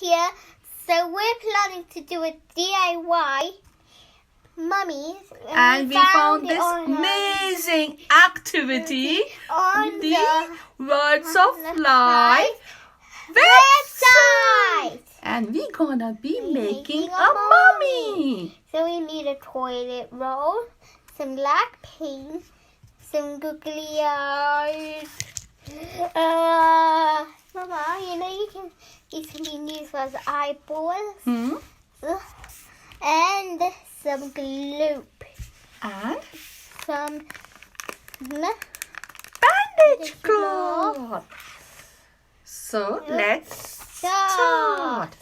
here. So we're planning to do a DIY mummies. And we found this online amazing activity on the Words of Life website. And we're gonna be making Making a a mummy. So we need a toilet roll, some black paint, some googly eyes. Mama, these can be used as eyeballs. And some glue. And Some bandage cloth. So let's start.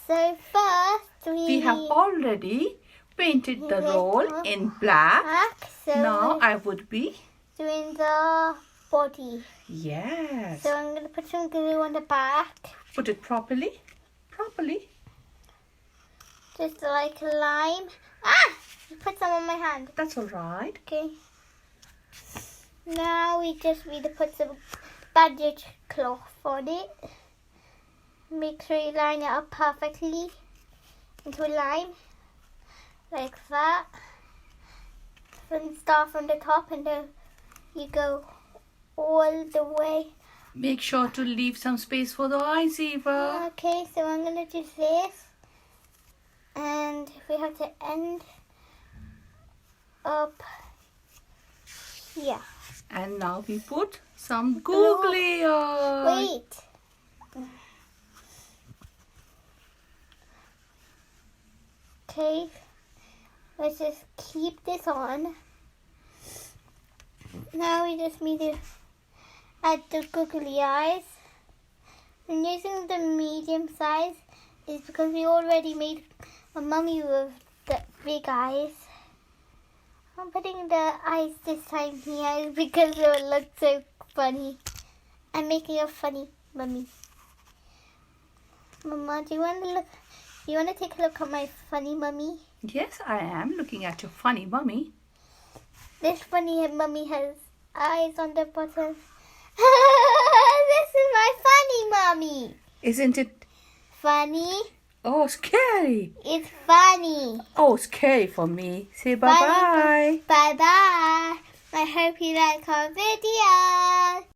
So first We have already painted the roll in black. So Now I would be doing the body. yes. So I'm going to put some glue on the back. Put it properly. Properly. Just like lime. Ah! You put some on my hand. That's all right. Okay. Now we just need to put some bandage cloth on it. Make sure you line it up perfectly into a line. Like that. Then start from the top and then you go all the way. Make sure to leave some space for the eyes, Eva. Okay, so I'm going to do this. And we have to end up here. And now we put some googly eyes. Wait. Okay, let's just keep this on. Now we just need to add the googly eyes. I'm using the medium size is because we already made a mummy with the big eyes. I'm putting the eyes this time here because it will look so funny. I'm making a funny mummy. Mama, do you want to take a look at my funny mummy? Yes, I am looking at your funny mummy. This funny mummy has eyes on the bottom. This is my funny mummy. Isn't it? Funny? Oh, scary. It's funny. Oh, scary for me. Say bye-bye. Bye-bye. I hope you like our video.